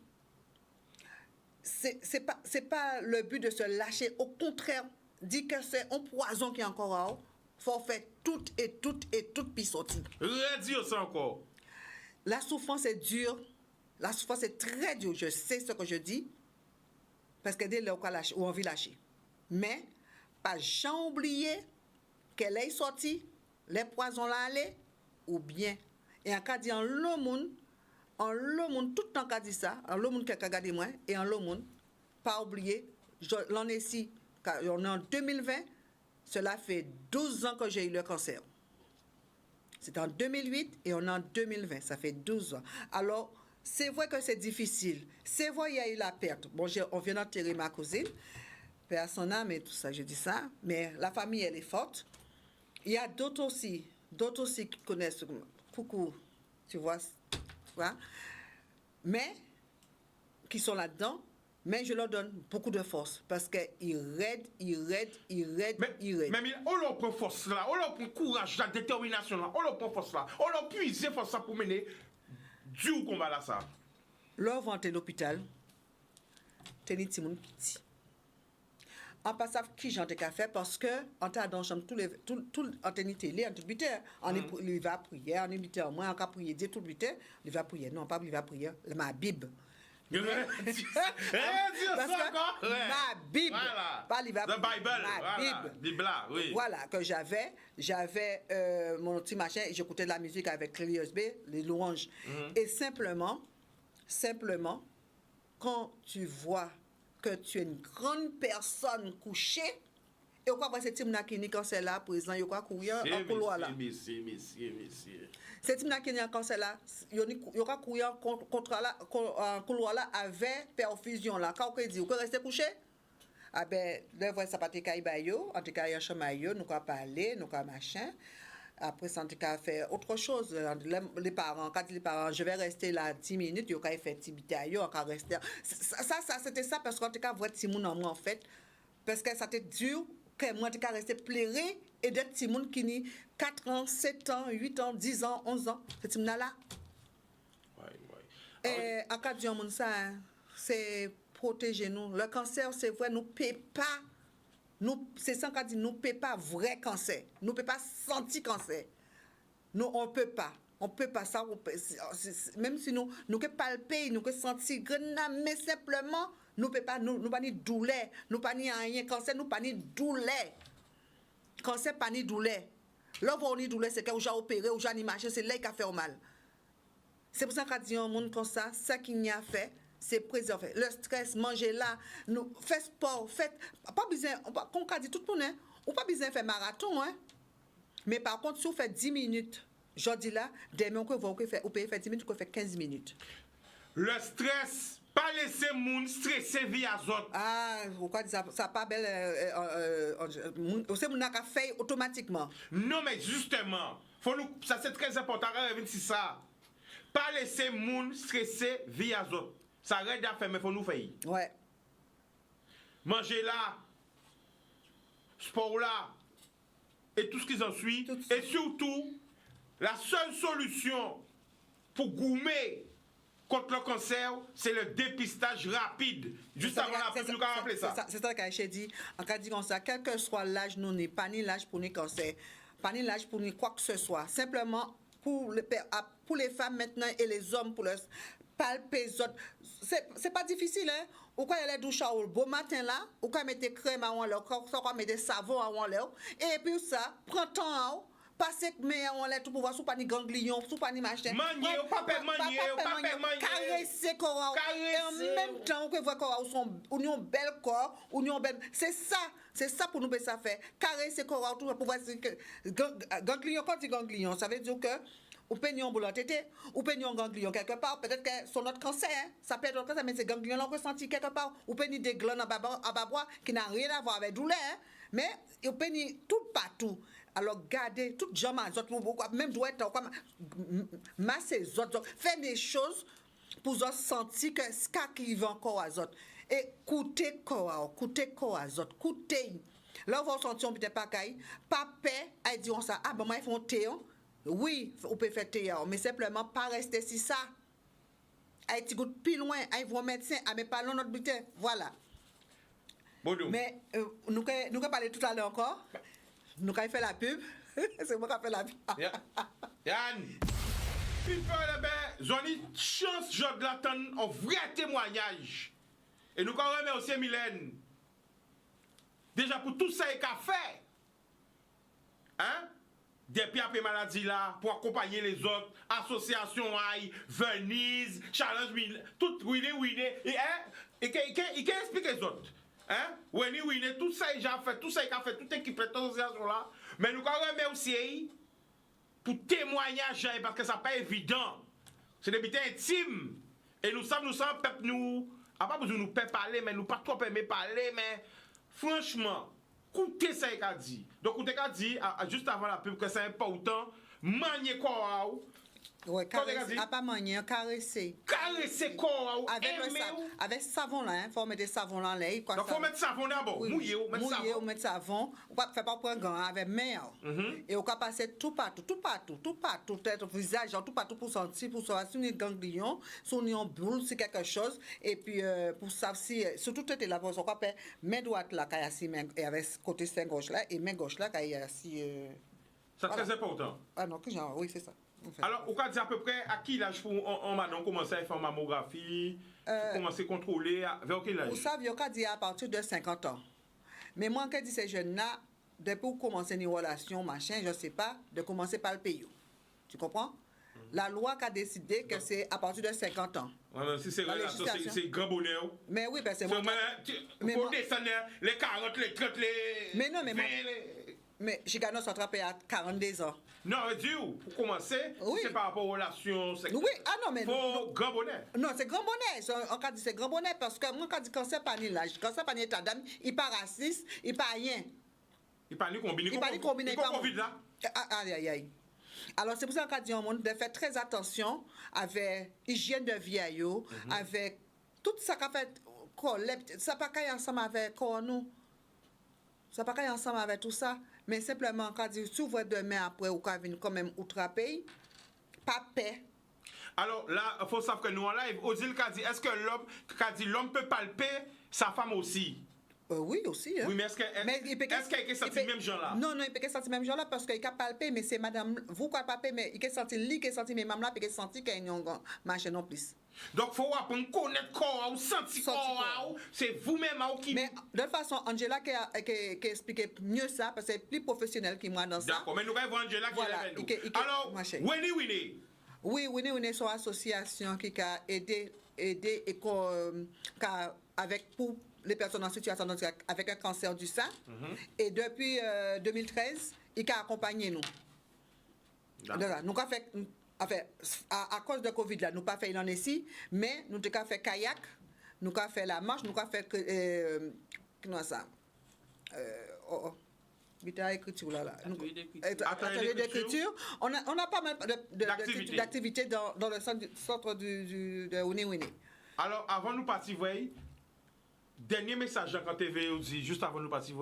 C'est pas le but de se lâcher. Au contraire, dit que c'est un poison qui est encore là. Il faut faire tout puis sortir. Redire ça encore. La souffrance est dure. La souffrance est très dure. Je sais ce que je dis. Parce que dès lors qu'on lâche, ou on veut lâcher. Mais, pas jamais oublier qu'elle est sortie, les poisons là allaient, ou bien. Et en cas dit en le monde, tout le temps qu'a dit ça, en le monde qui a regardé moi, et en le monde, pas oublier, l'on est ici, on est en 2020, cela fait 12 ans que j'ai eu le cancer. C'était en 2008 et on est en 2020, ça fait 12 ans. Alors, c'est vrai que c'est difficile. C'est vrai qu'il y a eu la perte. Bon, on vient d'enterrer ma cousine, père son âme et tout ça, je dis ça, mais la famille, elle est forte. Il y a d'autres aussi qui connaissent, coucou, tu vois, mais qui sont là-dedans. Mais je leur donne beaucoup de force parce qu'ils raident. Mais on leur prend force là, on leur prend courage, la détermination là, on leur prend force là, on leur puise force là pour mener du combat là ça. Leur vanter l'hôpital, tenir Timoun petit. En passant qui j'en ai qu'à faire parce que en tas dans chambre tout en tenir télé en tout buté, il va prier, on invite en moi, on va prier tout buté, il va prier, non pas il va prier, ma Bible. Ma Bible, voilà. Pas Liverpool, The Bible, ma voilà. Bible, oui. Voilà, que j'avais mon petit machin, et j'écoutais de la musique avec clé USB, les louanges. Et simplement, quand tu vois que tu es une grande personne couchée, et au quoi c'est Timna qui n'est cancer là, présent, il y a courir en couloir là. C'est Timna qui n'est en cancer là, il y a courir en couloir là avec perfusion là. Quand on dit, vous restez couché? Ah ben, le vrai, ça pas été caïbayo, en tout cas, il y a un chemin, nous avons parlé, nous avons machin. Après, ça, en tout cas, fait autre chose. Les parents, quand les parents, je vais rester là 10 minutes, ils ont fait tibitayo, on va rester. Ça, c'était ça, parce qu'en tout cas, voir Timoun en moi, en fait, parce que ça était dur, que moi, en tout cas, rester plairé, et d'être Timoun qui ni 4 ans, 7 ans, 8 ans, 10 ans, 11 ans. C'est Timoun là. Et en cas de monde, ça, c'est protéger nous. Le cancer, c'est vrai, nous ne payons pas. C'est ça qu'on dit, nous ne payons pas vrai cancer. Nous ne pouvons pas sentir cancer. Nous, on ne peut pas. On ne peut pas ça. Même si nous pouvons palper, nous pouvons sentir, mais simplement, nous ne pouvons pas, nous pas ni douleur. Nous pas ni rien. Cancer, nous pas ni douleur. Cancer, pas ni douleur. Là, où on a douleur, c'est qu'on a opéré, ou j'ai marché, c'est là qui a fait mal. C'est pour ça qu'on dit un monde comme ça, ça qu'il y a fait, c'est préserver. Le stress, manger là, nous, fait sport, pas besoin, comme on dit tout le monde, hein, on pas besoin de faire marathon, hein. Mais par contre, si on fait 10 minutes, je dis là, demain, on peut faire 10 minutes, on peut faire 15 minutes. Le stress, pas laisser moun stresser via autres. Ah, pourquoi dire ça? Ça pas belle, c'est mon a fait automatiquement. Non, mais justement, ça c'est très important, c'est ça. Pas laisser moun stresser via autres. Ça reste à faire, mais il faut nous faire. Ouais. Manger là, sport là, et tout ce qui s'en suit. Et surtout, la seule solution pour gommer contre le cancer, c'est le dépistage rapide. Juste avant la prise, nous avons rappelé ça. C'est ça que j'ai dit. En cas de comme ça, quel que soit l'âge, nous n'est pas ni l'âge pour les cancers, pas ni l'âge pour quoi que ce soit. Simplement, pour les femmes maintenant et les hommes, pour leur palper les autres. C'est pas difficile, hein? Ou quand il y a les douches au beau matin là, ou quand il met des crèmes avant leur corps, ou quand il met des savons avant leur, et puis ça, prend temps, passer mais on l'air tout pouvoir sous pas ni ganglion, sous pas ni machin. Manier, ou pas manier, ou pas manier. Caresser corps. Et en même temps, on voit corps ou un bel corps, ou un bel. C'est ça pour nous que ça fait. Caresser corps tout pour pouvoir ganglion quand dit ganglion, ça veut dire que ou peignon boulot tété, ou peignon ganglion quelque part, peut-être que c'est notre cancer, ça peut être notre cancer, mais c'est ganglion là qu'on ressentit quelque part, ou peignon des glandes en bas qui n'a rien à voir avec douleur, mais ou peignon tout partout. Alors gardez toutes jambes à autres, même doit être comme masser autres, faire des choses pour sentir que ce qui va encore à autres. Et coûter quoi, zot, coûter. Là, on va sentir peut-être pas caille, pas paix, elle dit on ça, ah bon, moi, ils font thé, oui, on peut faire thé, mais simplement pas rester si ça. Elle dit goûte plus loin, elle vont médecin, ah mais parlons notre bulletin, voilà. Bonjour. Mais nous avons parlé tout à l'heure encore, nous avons fait la pub, c'est moi qui ai fait la pub. Yann, puis j'en ai chance, je l'attends un vrai témoignage. Et nous avons remercié Mylène. Déjà pour tout ça, il a fait. Hein? Depuis après maladie là, pour accompagner les autres, association AI, Venise, Challenge Mille, tout Winnie, et qui explique les autres. Hein? Winnie, tout ça, il a fait, tout ça, il a fait, toute équipe, toute association là. Mais nous avons remercié pour témoignage, parce que ça n'est pas évident. C'est des bêtises intimes. Et nous sommes, peuple, nous, à pas besoin de nous parler, mais nous pas trop aimer parler, mais franchement, écoutez ça qu'il a dit. Donc, écoutez qu'il a dit, juste avant la pub, que c'est important, manier quoi. Oui, pas manier, caresser. Caresser quoi. Avec savon là, il faut mettre des savons là. Donc, il faut mettre savon d'abord. Mouiller, mettre savon. On ne fait pas prendre gant avec main. Et on peut passer tout partout, peut-être visage, tout partout pour sentir, pour savoir si on est ganglion, si on est en boule, si quelque chose. Et puis, pour savoir si, surtout, tout est là, on peut faire main droite là, qui est assis, et avec côté sein gauche là, et main gauche là, qui est assis. C'est très important. Ah non, oui, c'est ça. Alors, on peut dire à peu près à quel âge on commence à faire mammographie, commencer à contrôler, vers quel âge? Vous savez, on peut dire à partir de 50 ans. Mais moi, quand je dis ces jeunes-là, depuis commencer une relation, machin, je ne sais pas, de commencer par le pays. Tu comprends? La loi qui a décidé que c'est à partir de 50 ans. Ouais, même si c'est relation, c'est grand bonheur. Mais oui, ben c'est moi. Il faut descendre les 40, les 30, les. Mais non, mais Chicano s'attrape à 42 ans. Non, pour commencer, oui. C'est par rapport aux relations sexuelles. Oui, ah non, mais. Faut grand bonheur. Non, c'est grand bonheur. On dit c'est grand bonheur parce que moi, quand je dis cancer pas ni l'âge, cancer pas ni état d'âme, il pas raciste, il pas rien. Il pas ni combiné. Il pas ni combiné. Il pas Covid là. Aïe. Alors, c'est pour ça qu'on dit au monde de faire très attention avec hygiène de vie, avec tout ça qu'on fait, ça pas qu'à ensemble avec nous. Ça pas qu'à ensemble avec tout ça. Mais simplement, quand tu s'ouvres demain après, ou quand venir quand même outre-pays, pas paix. Alors là, il faut savoir que nous en live, Odile a dit, est-ce que l'homme peut palper sa femme aussi? Oui, aussi. Hein. Oui, mais est-ce qu'il a senti même genre là? Non, il peut sentir même genre là parce qu'il a palpé, mais c'est madame, vous qui palpé, mais il a senti lui qui a senti, mais maman là, il a senti qu'il y a un machin non plus. Donc, il faut apprendre connaître corps ou sentir corps. C'est vous-même qui. Mais de toute façon, Angela qui explique mieux ça parce qu'elle est plus professionnelle que moi dans ça. D'accord, mais nous allons voir Angela qui est avec nous. Alors, Winnie. Oui, Winnie, c'est une association qui a aidé et pour les personnes en situation avec un cancer du sein. Et depuis 2013, il a accompagné nous. Nous avons fait. À cause de Covid, là, nous n'avons pas fait l'année ici, mais nous avons fait kayak, nous avons fait la marche, nous avons fait. Atelier d'écriture. On a pas mal d'activités dans le centre de Winnie. Alors, avant de nous partir, dernier message quand TV dit, juste avant de nous partir,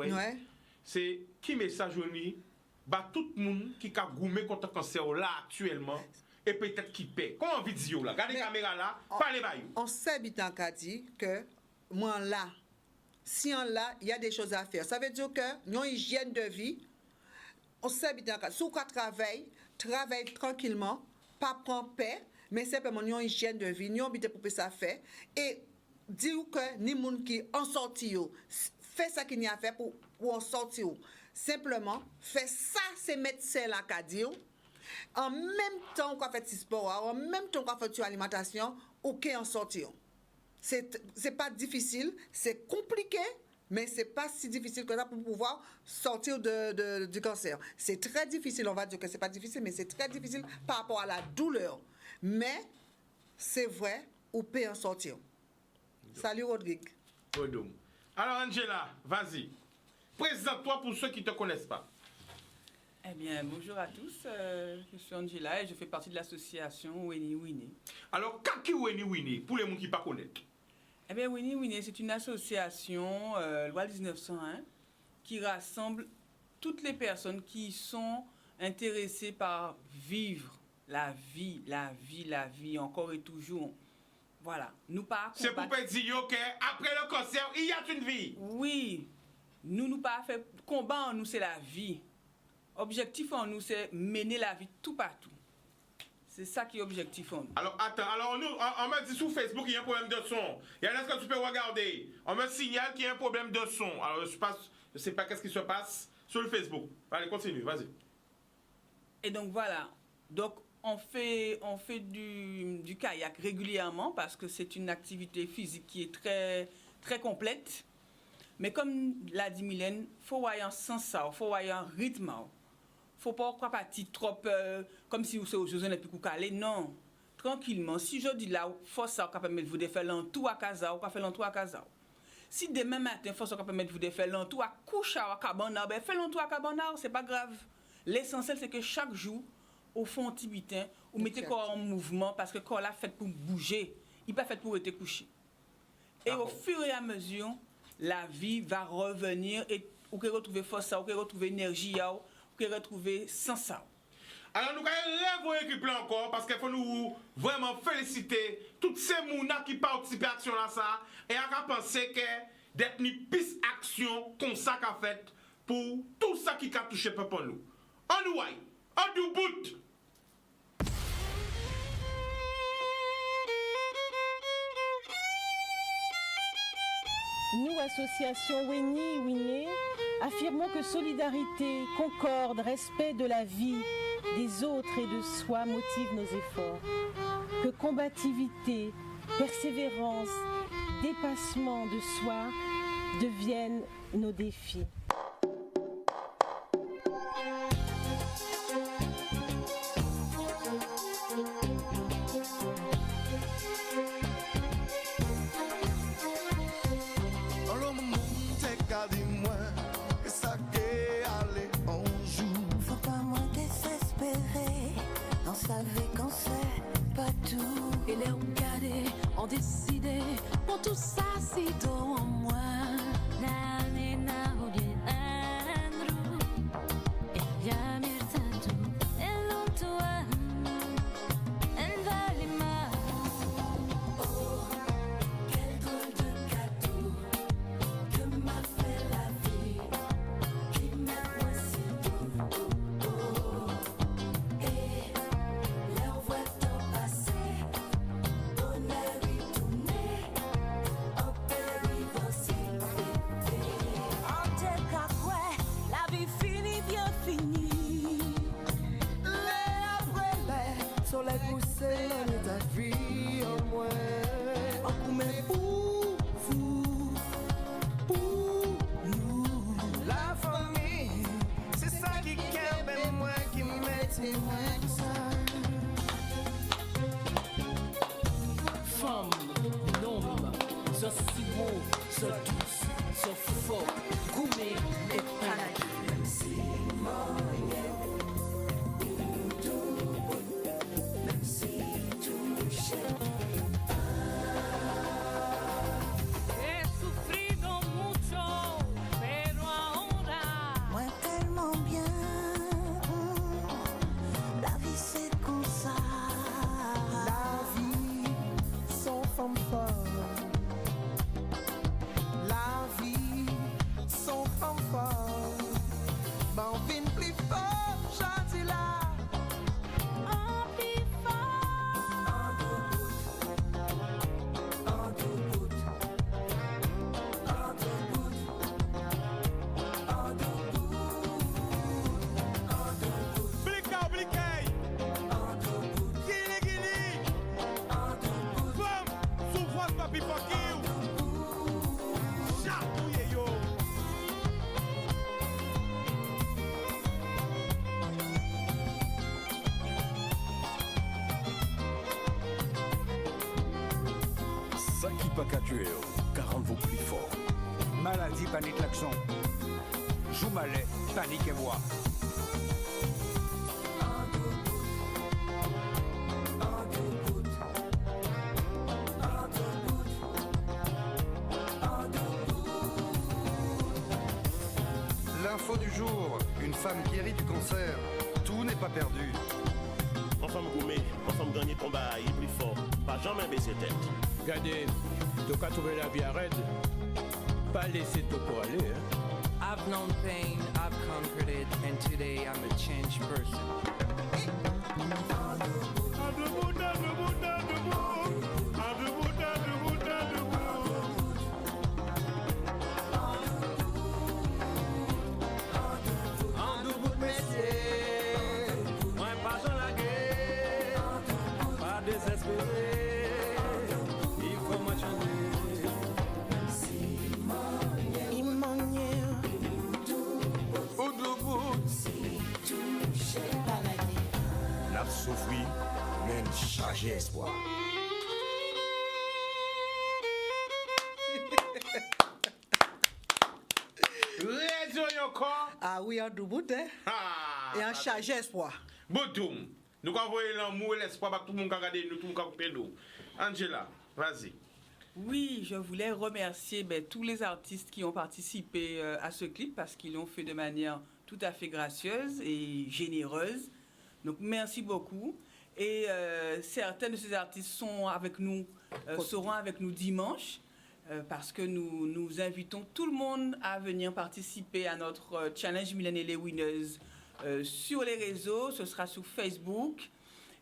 c'est qui message on dit, tout le monde qui a goumé contre le cancer là actuellement. Et peut-être qui paie. Comment on vidéo là? Regardez la caméra là, parlez pas. On sait bien qu'a dit que moi là, si on là, il y a des choses à faire. Ça veut dire que nous avons une hygiène de vie. On sait bien que si on travaille tranquillement, pas prendre paix, mais simplement nous avons une hygiène de vie, nous avons habité pour ça faire. Et dire que ni monde qui en sorti, fait ça qu'il y a à faire pour en sortir. Simplement, fait ça, c'est médecin là qu'a dit. En même temps qu'on fait sport, en même temps qu'on fait alimentation, ok en sortir. C'est pas difficile, c'est compliqué, mais c'est pas si difficile que ça pour pouvoir sortir du cancer. C'est très difficile, on va dire que c'est pas difficile, mais c'est très difficile par rapport à la douleur. Mais c'est vrai, on peut en sortir. Salut Rodrigue. Alors Angela, vas-y. Présente-toi pour ceux qui ne te connaissent pas. Eh bien, bonjour à tous, je suis Angela et je fais partie de l'association Winnie. Alors, qu'est-ce que Winnie pour les gens qui ne connaissent pas? Eh bien, Winnie, c'est une association, loi 1901, qui rassemble toutes les personnes qui sont intéressées par vivre la vie, encore et toujours. Voilà. Nous pas c'est pour pas dire qu'après le cancer, il y a une vie. Oui. Nous pas fait combat en nous, c'est la vie. Objectif en nous, c'est mener la vie tout partout. C'est ça qui est objectif en nous. Alors, attends, on me dit sur Facebook qu'il y a un problème de son. Et est-ce que tu peux regarder? On me signale qu'il y a un problème de son. Alors, je ne sais pas qu'est-ce qui se passe sur le Facebook. Allez, continue, vas-y. Et donc, voilà. Donc, on fait du kayak régulièrement parce que c'est une activité physique qui est très, très complète. Mais comme l'a dit Mylène, il faut avoir un sens, il faut avoir un rythme. Il ne faut pas partir trop comme si vous êtes aux Jeux Olympiques ou calé. Non, tranquillement. Si je dis là, il faut ça permettre de vous faire l'entour à casa ou pas faire l'entour à casa. Si demain matin, il faut ça permettre de vous faire l'entour à coucher à cabana, ben faites l'entour à cabana, c'est pas grave. L'essentiel, c'est que chaque jour, au fond, tibitin, vous mettez le corps en mouvement parce que le corps là fait pour bouger. Il n'est pas fait pour être couché. Et au fur et à mesure, la vie va revenir et vous pouvez retrouver force, vous pouvez retrouver énergie, vous pouvez retrouver sens. Alors nous allons lèver l'équipe là encore parce qu'il faut nous vraiment féliciter toutes ces mounas qui participent à l'action là ça et à penser que d'être une piste action comme ça qu'a fait pour tout ça qui a touché peuple nous. On nous aille, on nous bout. Nous, association Weni, affirmons que solidarité, concorde, respect de la vie des autres et de soi motivent nos efforts. Que combativité, persévérance, dépassement de soi deviennent nos défis. Et les regardés ont décidé pour tout ça, c'est toi en moi. Ça qui pas qu'à tuer, car rendre vous plus fort. Maladie, panique, l'accent. Joue malais, panique et voix. L'info du jour, une femme guérie du cancer. Tout n'est pas perdu. Ensemble gourmet, ensemble gagner combat, il est plus fort. Pas jamais baisser tête. Regardez, tu as trouvé la vie arrête. Pas laisser tout pour aller. Hein. I've known pain, I've conquered it, and today I'm a changed person. La souffrir, même chargé espoir. Ah oui, en doubout, hein? Et en charge espoir. Boutoum. Nous avons envoyé l'amour et l'espoir pour tout le monde qui a regardé nous, tout le monde qui a coupé nous. Angela, vas-y. Oui, je voulais remercier tous les artistes qui ont participé à ce clip parce qu'ils l'ont fait de manière tout à fait gracieuse et généreuse. Donc merci beaucoup. Et certains de ces artistes sont avec nous, seront avec nous dimanche parce que nous invitons tout le monde à venir participer à notre challenge Millennial et Winners sur les réseaux. Ce sera sur Facebook.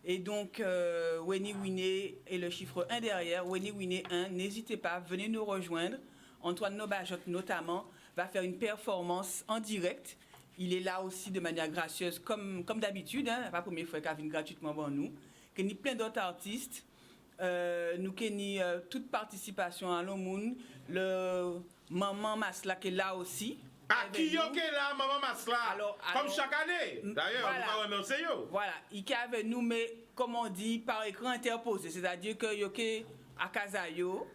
Et donc, Weni Winé et le chiffre 1 derrière, Weni Winé 1, n'hésitez pas, venez nous rejoindre. Antoine Nobajot, notamment, va faire une performance en direct. Il est là aussi de manière gracieuse, comme d'habitude. Hein, pas la première fois qu'il vient gratuitement pour nous. Il y a plein d'autres artistes. Nous avons toute participation à l'Omoun. Le Maman Masla qui est là aussi. Ah, qui est là, Maman Masla? Comme chaque année. D'ailleurs, voilà. on va remercier yo. Voilà, il est avec nous, mais comme on dit, par écran interposé. C'est-à-dire que il est à Kazayo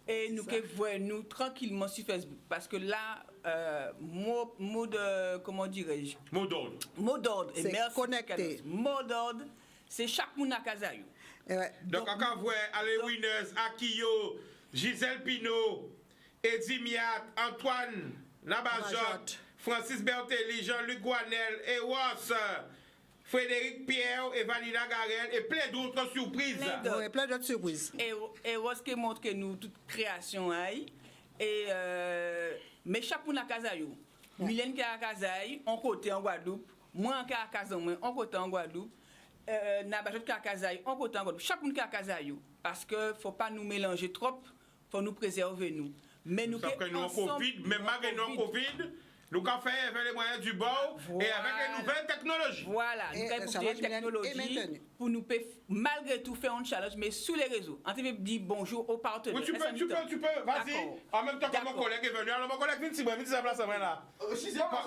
et nous voyons tranquillement sur Facebook. Parce que là, mot de, comment dirais-je? Mot d'ordre. Mot d'ordre. Et C'est merci. connecté. Mot d'ordre, c'est chaque monde à Kazayo. Ouais. Donc, on voit les winners, Akiyo, Gisèle Pinault, Eddie Miat, Antoine Nabajot, Francis Bertelli, Jean-Luc Guanel, Ewas, Frédéric Pierre, Evalina Garel et plein d'autres surprises. Plein d'autres surprises. Et Ewas qui montre que nous, toute création, et mais chaque monde à Kazayo. Mylène qui est à Kazaï, en côté en Guadeloupe, moi qui est à Kazaï, en côté en Guadeloupe. Nabajot qui est à Kazaï, en côté en Guadeloupe. Chaque monde qui est à Kazaï, parce qu'il ne faut pas nous mélanger trop, il faut nous préserver nous. Mais nous que nous en Covid, même malgré nous en Covid, nous avons fait avec les moyens du bord et avec les nouvelles technologies. Voilà, nous avons des technologies pour nous, malgré tout, faire un challenge, mais sur les réseaux. En TV, dit bonjour aux partenaires. Oui, tu peux, vas-y. En même temps que mon collègue est venu. Alors, mon collègue vient de sa place là. Oui. C'est pas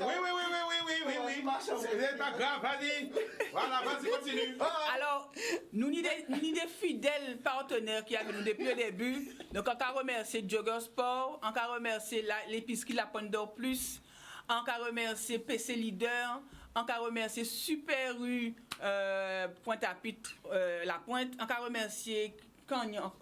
grave, vas-y. Voilà, vas-y, continue. Alors, nous avons des fidèles partenaires qui avec nous depuis le début. Donc, on va remercier Jogger Sport, on va remercier l'épicerie La Pandore Plus. On va remercier PC Leader, on va remercier Super U Pointe-à-Pitre, La Pointe, on va remercier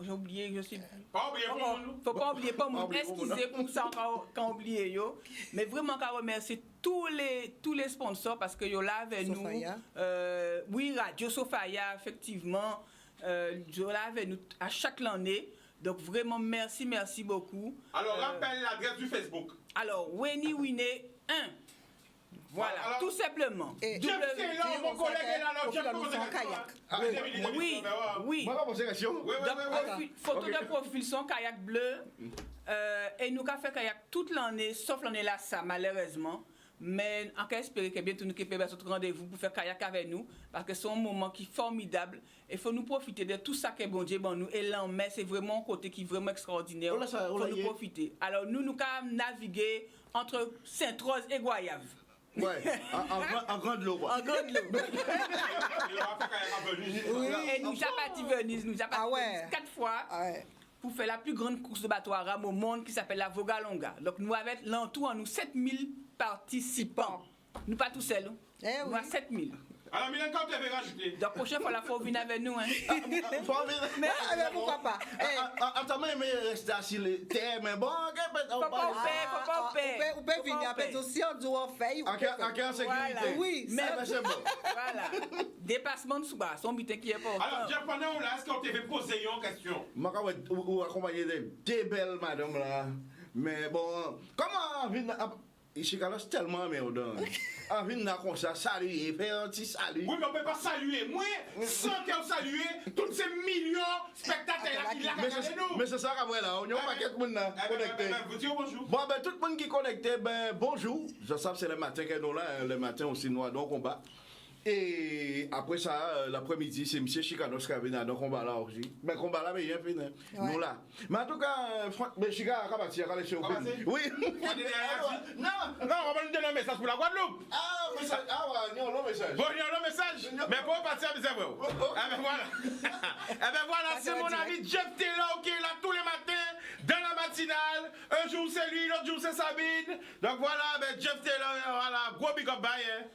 j'ai oublié, je sais plus. Pas oublier pour nous. Faut pas oublier pour nous. Excusez pour ça quand oublié yo. Mais vraiment on va remercier tous les sponsors parce que yo là avec nous. Oui, Radio Sofaya effectivement yo là avec nous à chaque année. Donc vraiment merci beaucoup. Alors rappelle l'adresse du Facebook. Alors Weni Winé 1. Voilà, alors, tout simplement. Mon collègue est là, oui. Photo de profil, son kayak bleu. Et nous avons fait kayak toute l'année, sauf l'année là, ça, malheureusement. Mais on peut espérer que bientôt nous pouvons faire rendez-vous pour faire kayak avec nous. Parce que c'est un moment qui est formidable. Il faut nous profiter de tout ça que bon Dieu bon nous. Et là, mais c'est vraiment un côté qui est vraiment extraordinaire. Il faut nous profiter. Alors nous avons navigué entre Sainte-Rose et Goyave. Ouais, en grande l'eau. En grande l'eau. Et nous avons parti Venise, nous avons parti 4 fois pour faire la plus grande course de bateau à rame au monde qui s'appelle la Vogalonga. Donc nous avons l'entour en nous 7000 participants. Nous pas tout seuls. Nous avons 7000. Alors, Mylène, quand tu veux rajouter? Donc, prochaine fois, il faut venir avec nous. Hein. Mais pourquoi pas? Attends, mais rester assis le terre, mais bon, faut pas payer. Vous pouvez venir après aussi, on doit faire. En sécurité. Oui, mais c'est bon. Voilà. Dépassement de sous-bas, son butin qui est pas. Alors, japonais, on l'a, est-ce qu'on t'avait posé une question? Moi, vous accompagnez des belles madames là. Mais bon, comment Chicano, c'est tellement merdant. On vient comme ça, saluer, faire un petit salut. Oui, mais on ne peut pas saluer. Moi, sans qu'elle salue, tous ces millions de spectateurs qui regardent nous. Mais c'est ça qu'après là, on n'y a pas quelqu'un qui connecté. Vous dites bonjour. Bon, ben tout le monde qui est connecté, ben bonjour. Je sais que c'est le matin que nous là, le matin aussi, nous allons au combat. Et après ça, l'après-midi, c'est M. Chicanos qui vient dans le combat là aussi. Mais le combat là, mais il est fini. Nous là. Mais en tout cas, Chicanos a parti à l'échelle. Oui. Non, on va nous donner un message pour la Guadeloupe. Ah, message. Ah, ouais, non, message. Bon, non, message. Mais pour partir à mes œuvres. Eh ben voilà. Eh ben voilà, c'est mon ami Jeff Taylor qui est là tous les matins dans la matinale. Un jour c'est lui, l'autre jour c'est Sabine. Donc voilà, ben Jeff Taylor, voilà, gros big up bye.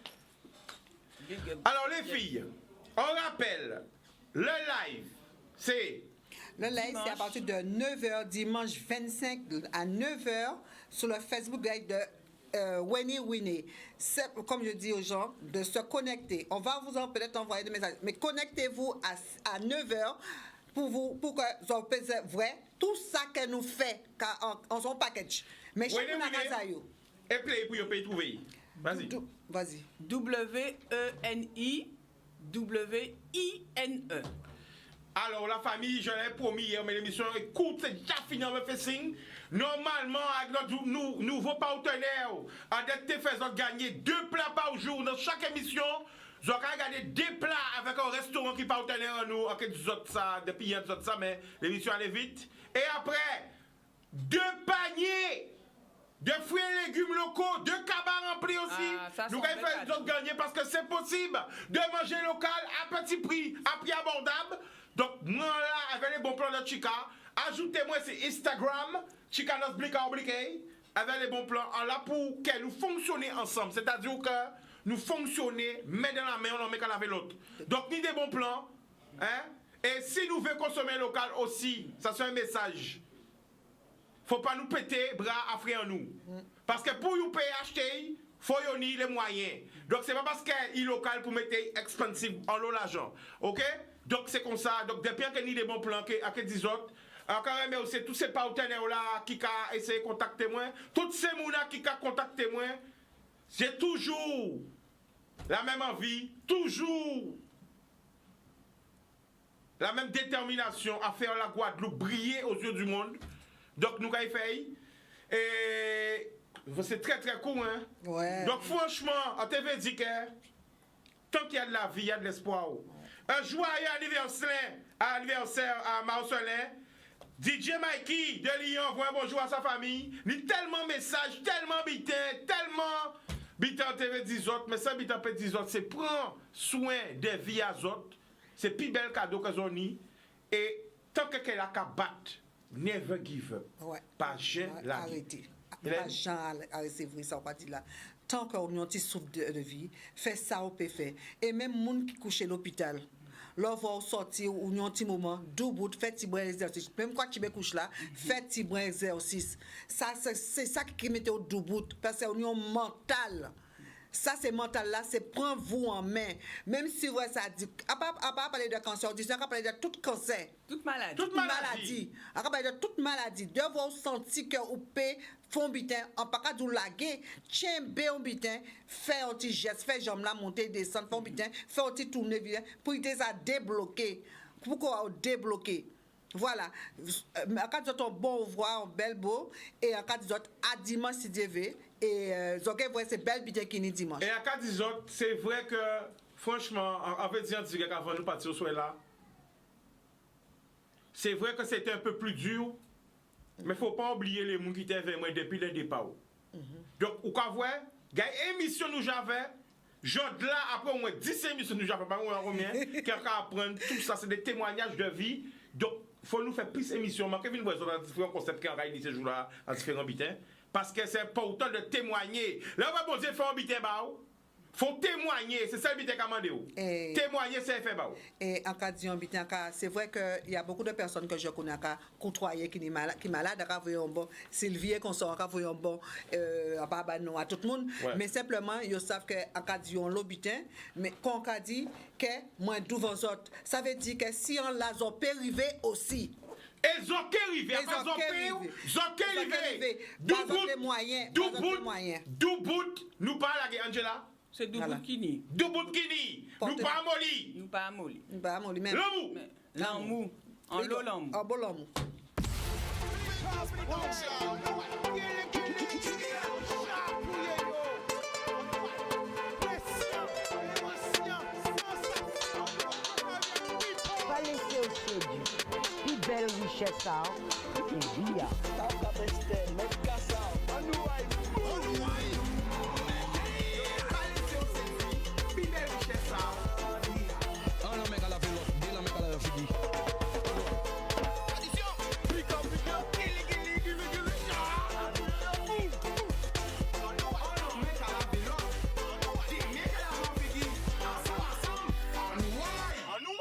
Alors les filles, on rappelle, le live, c'est... Le live, c'est à partir de 9h, dimanche 25 à 9h, sur le Facebook Live de Winnie. C'est, comme je dis aux gens, de se connecter. On va vous en peut-être envoyer des messages, mais connectez-vous à 9h pour que vous puissiez voir tout ça qu'elle nous fait en son package. Mais chaque fois, et play pour vous pouvez trouver. Vas-y. Vas-y. WENIWINE. Alors, la famille, je l'ai promis hier, mais l'émission, écoute, c'est déjà fini, on me fait signe. Normalement, avec notre nouveau partenaire, en dette faisant gagner 2 plats par jour dans chaque émission. Vous avez regardé 2 plats avec un restaurant qui partenaire à nous, en quelque sorte ça, depuis hier, ça, mais l'émission allait vite. Et après, 2 paniers de fruits et légumes locaux, 2 cabas remplis aussi. Nous allons faire les autres gagner parce que c'est possible de manger local à petit prix, à prix abordable. Donc, moi là, avec les bons plans de Chica, ajoutez-moi sur Instagram, Chicanos Blika Oblique, avec les bons plans, là pour que nous fonctionnions ensemble. C'est-à-dire que nous fonctionnons, main dans la main, on en met qu'à laver l'autre. Donc, ni des bons plans, hein? Et si nous voulons consommer local aussi, ça c'est un message. Faut pas nous péter bras à frère nous. Parce que pour nous payer acheter, faut y avoir les moyens. Donc c'est pas parce qu'il est local pour mettre expensive en l'eau l'argent. OK? Donc c'est comme ça. Donc depuis qu'il y a des bons plans à que des autres, encore mais aussi tous ces partenaires là qui ont essayé de contacter moi, tous ces gens qui ont contacté moi, j'ai toujours la même envie, toujours la même détermination à faire la Guadeloupe briller aux yeux du monde. Donc, nous avons fait. Et c'est très très cool. Hein? Ouais. Donc, franchement, on t'avait dit que tant qu'il y a de la vie, il y a de l'espoir. Un joyeux anniversaire à Marcelin. DJ Mikey de Lyon, envoie un bonjour à sa famille. Il y a tellement de messages, tellement bitin TV 10 autres. Mais ça, bitin peut 10 autres, c'est prendre soin des vies à autres. C'est le plus bel cadeau que j'en ai. Et tant que qu'elle a qu'à battre. Never give up. Ouais. Pas jamais la arrêtez. Pas jamais arrêter, ça on va dire là. Tant qu'on a un petit souffle de vie, fait ça on peut faire. Et même les gens qui couchent à l'hôpital, leur va sortir ou un petit moment, debout, fait petit brin exercice. Même quand tu me couches là, fait petit brin exercice. Ça c'est ça qui met au debout parce que c'est un mental. Ça, c'est mental là, c'est prendre vous en main. Même si ouais, ça dit, à part parler de cancer, on dit à parler de tout cancer. Toute maladie. Toute maladie. À parler de toute maladie. De vous sentir que vous pouvez faire un bitin, en pas de laguer, tiens, un bitin, faire un petit geste, faire jambe là, monter, descendre, faire un bitin, faire un petit tourner, pour aider ça débloquer. Pourquoi débloquer? Voilà. En cas de bon voix, un bel beau, et en cas de à dimanche si Dieu veut. Et c'est belle bidé qui ni dimanche. Et à cas des autres, c'est vrai que, franchement, en fait, dire qu'avant nous partir au soir là, c'est vrai que c'était un peu plus dur, mais il ne faut pas oublier les gens qui étaient avec moi depuis le départ. Donc, vous voyez, il y a une émission nous j'avais, là, après au moins 10 émissions nous j'avais, pas moins combien, qui apprendre tout ça, c'est des témoignages de vie. Donc, il faut nous faire plus d'émissions. Je vais vous dire dans différents concepts qui ont réuni ces jours-là, dans différents bitins. Parce que c'est important de témoigner. Là, on va bon Dieu faire un bitin, il faut témoigner, c'est ça le but de commander. Témoigner, c'est fait. Et en cas de c'est vrai qu'il y a beaucoup de personnes que je connais qui côtoyent qui sont malades, Sylvie, qu'on sort, à tout le monde. Ouais. Mais simplement, ils savent qu'en cas de l'hôpital, mais quand on dit que moi, d'où vos autres, ça veut dire que si on l'a périvé aussi. Ils ont qu'arrivé, ils ont qu'arrivé. D'où bout, nous parlons avec Angela. C'est Doubout Kini. Doubout Kini. Nous pas Moli. Nous pas Moli. Nous pas Moli même. L'amou. En l'eau l'amou. En beau l'amou. Pas laisser au séduit. Plus belle richesse, ça. Et oui,